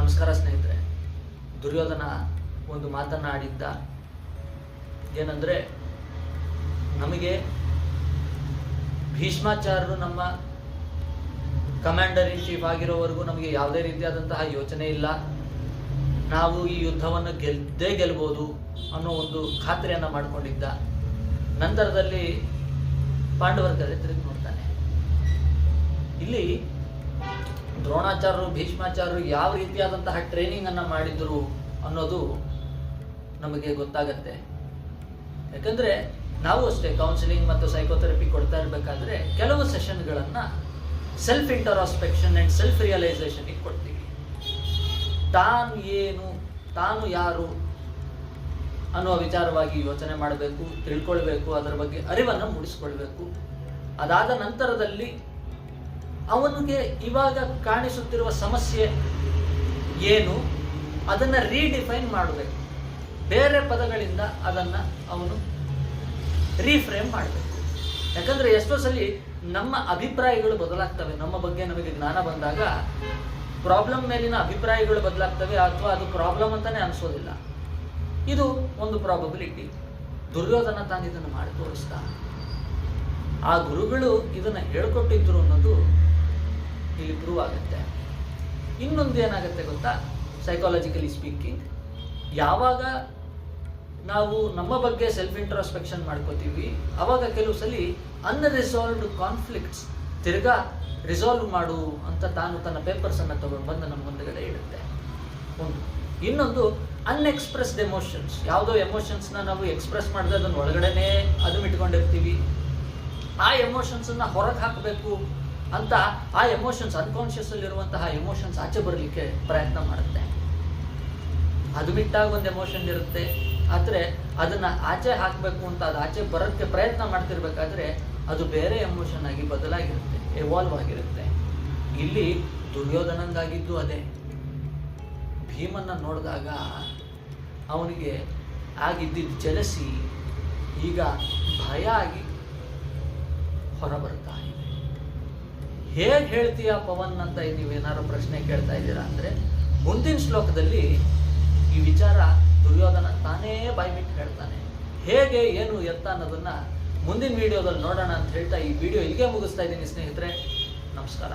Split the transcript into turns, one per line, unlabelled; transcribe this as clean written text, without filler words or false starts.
ನಮಸ್ಕಾರ ಸ್ನೇಹಿತರೆ. ದುರ್ಯೋಧನ ಒಂದು ಮಾತನ್ನ ಆಡಿದ್ದ. ಏನಂದ್ರೆ, ನಮಗೆ ಭೀಷ್ಮಾಚಾರ್ಯರು ನಮ್ಮ ಕಮಾಂಡರ್ ಇನ್ ಚೀಫ್ ಆಗಿರೋವರೆಗೂ ನಮಗೆ ಯಾವುದೇ ರೀತಿಯಾದಂತಹ ಯೋಚನೆ ಇಲ್ಲ, ನಾವು ಈ ಯುದ್ಧವನ್ನು ಗೆದ್ದೇ ಗೆಲ್ಬೋದು ಅನ್ನೋ ಒಂದು ಖಾತ್ರಿಯನ್ನ ಮಾಡಿಕೊಂಡಿದ್ದ. ನಂತರದಲ್ಲಿ ಪಾಂಡವರ ಕಡೆ ತಿರುಗಿ ನೋಡ್ತಾನೆ. ಇಲ್ಲಿ ದ್ರೋಣಾಚಾರ್ಯರು ಭೀಷ್ಮಾಚಾರ್ಯರು ಯಾವ ರೀತಿಯಾದಂತಹ ಟ್ರೈನಿಂಗ್ ಅನ್ನ ಮಾಡಿದ್ರು ಅನ್ನೋದು ನಮಗೆ ಗೊತ್ತಾಗತ್ತೆ. ಯಾಕಂದ್ರೆ ನಾವು ಅಷ್ಟೇ ಕೌನ್ಸಿಲಿಂಗ್ ಮತ್ತು ಸೈಕೋಥೆರಪಿ ಕೊಡ್ತಾ ಇರಬೇಕಾದ್ರೆ ಕೆಲವು ಸೆಷನ್ಗಳನ್ನ ಸೆಲ್ಫ್ ಇಂಟರಾಸ್ಪೆಕ್ಷನ್ ಅಂಡ್ ಸೆಲ್ಫ್ ರಿಯಲೈಸೇಷನ್ ಕೊಡ್ತೀವಿ. ತಾನು ಏನು, ತಾನು ಯಾರು ಅನ್ನುವ ವಿಚಾರವಾಗಿ ಯೋಚನೆ ಮಾಡಬೇಕು, ತಿಳ್ಕೊಳ್ಬೇಕು, ಅದರ ಬಗ್ಗೆ ಅರಿವನ್ನು ಮೂಡಿಸ್ಕೊಳ್ಬೇಕು. ಅದಾದ ನಂತರದಲ್ಲಿ ಅವನಿಗೆ ಇವಾಗ ಕಾಣಿಸುತ್ತಿರುವ ಸಮಸ್ಯೆ ಏನು ಅದನ್ನ ರೀಡಿಫೈನ್ ಮಾಡಬೇಕು. ಬೇರೆ ಪದಗಳಿಂದ ಅದನ್ನ ಅವನು ರೀಫ್ರೇಮ್ ಮಾಡಬೇಕು. ಯಾಕಂದ್ರೆ ಎಷ್ಟೋ ಸಲ ನಮ್ಮ ಅಭಿಪ್ರಾಯಗಳು ಬದಲಾಗ್ತವೆ. ನಮ್ಮ ಬಗ್ಗೆ ನಮಗೆ ಜ್ಞಾನ ಬಂದಾಗ ಪ್ರಾಬ್ಲಮ್ ಮೇಲಿನ ಅಭಿಪ್ರಾಯಗಳು ಬದಲಾಗ್ತವೆ, ಅಥವಾ ಅದು ಪ್ರಾಬ್ಲಮ್ ಅಂತಾನೆ ಅನಿಸೋದಿಲ್ಲ. ಇದು ಒಂದು ಪ್ರಾಬಬಿಲಿಟಿ. ದುರ್ಯೋಧನ ತಾನು ಇದನ್ನು ಮಾಡಿ ತೋರಿಸ್ದ. ಆ ಗುರುಗಳು ಇದನ್ನ ಹೇಳ್ಕೊಟ್ಟಿದ್ರು ಅನ್ನೋದು ಇಲ್ಲಿ ಪ್ರೂವ್ ಆಗುತ್ತೆ. ಇನ್ನೊಂದು ಏನಾಗುತ್ತೆ ಗೊತ್ತಾ, ಸೈಕಾಲಜಿಕಲಿ ಸ್ಪೀಕಿಂಗ್, ಯಾವಾಗ ನಾವು ನಮ್ಮ ಬಗ್ಗೆ ಸೆಲ್ಫ್ ಇಂಟ್ರಾಸ್ಪೆಕ್ಷನ್ ಮಾಡ್ಕೋತೀವಿ ಅವಾಗ ಕೆಲವು ಸಲ ಅನ್ರಿಸಾಲ್ವ್ಡ್ ಕಾನ್ಫ್ಲಿಕ್ಟ್ಸ್ ತಿರ್ಗಾ ರಿಸಾಲ್ವ್ ಮಾಡು ಅಂತ ತಾನು ತನ್ನ ಪೇಪರ್ಸ್ ಅನ್ನ ತಗೊಂಡು ಬಂದು ನಮ್ಮ ಮುಂದೆಗಡೆ ಇಡುತ್ತೆ. ಒಂದು ಇನ್ನೊಂದು ಅನ್ಎಕ್ಸ್ಪ್ರೆಸ್ಡ್ ಎಮೋಷನ್ಸ್. ಯಾವುದೋ ಎಮೋಷನ್ಸ್ನ ನಾವು ಎಕ್ಸ್ಪ್ರೆಸ್ ಮಾಡಿದ್ರೆ ಅದನ್ನ ಒಳಗಡೆನೆ ಅದು ಇಟ್ಕೊಂಡಿರ್ತೀವಿ. ಆ ಎಮೋಷನ್ಸ್ ಅನ್ನ ಹೊರಗೆ ಹಾಕಬೇಕು ಅಂತ ಆ ಎಮೋಷನ್ಸ್, ಅನ್ಕಾನ್ಶಿಯಸ್ ಅಲ್ಲಿರುವಂತಹ ಎಮೋಷನ್ಸ್ ಆಚೆ ಬರಲಿಕ್ಕೆ ಪ್ರಯತ್ನ ಮಾಡುತ್ತೆ. ಅದು ಬಿಟ್ಟಾಗ ಒಂದು ಎಮೋಷನ್ ಇರುತ್ತೆ, ಆದ್ರೆ ಅದನ್ನ ಆಚೆ ಹಾಕಬೇಕು ಅಂತ ಅದು ಆಚೆ ಬರೋಕ್ಕೆ ಪ್ರಯತ್ನ ಮಾಡ್ತಿರ್ಬೇಕಾದ್ರೆ ಅದು ಬೇರೆ ಎಮೋಷನ್ ಆಗಿ ಬದಲಾಗಿರುತ್ತೆ, ಎವಾಲ್ವ್ ಆಗಿರುತ್ತೆ. ಇಲ್ಲಿ ದುರ್ಯೋಧನಂದಾಗಿದ್ದು ಅದೇ. ಭೀಮನ್ನ ನೋಡಿದಾಗ ಅವನಿಗೆ ಆಗಿದ್ದಿದ್ದ ಜಲಸಿ ಈಗ ಭಯ ಆಗಿ ಹೊರಬರ್ತಾ ಇದೆ. ಹೇಗೆ ಹೇಳ್ತೀಯ ಪವನ್ ಅಂತ ನೀವೇನಾದ್ರು ಪ್ರಶ್ನೆ ಕೇಳ್ತಾ ಇದ್ದೀರಾ ಅಂದ್ರೆ, ಮುಂದಿನ ಶ್ಲೋಕದಲ್ಲಿ ಈ ವಿಚಾರ ದುರ್ಯೋಧನ ತಾನೇ ಬಾಯ್ಬಿಟ್ಟು ಹೇಳ್ತಾನೆ. ಹೇಗೆ, ಏನು, ಎತ್ತ ಅನ್ನೋದನ್ನ ಮುಂದಿನ ವಿಡಿಯೋದಲ್ಲಿ ನೋಡೋಣ ಅಂತ ಹೇಳ್ತಾ ಈ ವಿಡಿಯೋ ಇಲ್ಲಿಗೆ ಮುಗಿಸ್ತಾ ಇದ್ದೀನಿ ಸ್ನೇಹಿತರೆ. ನಮಸ್ಕಾರ.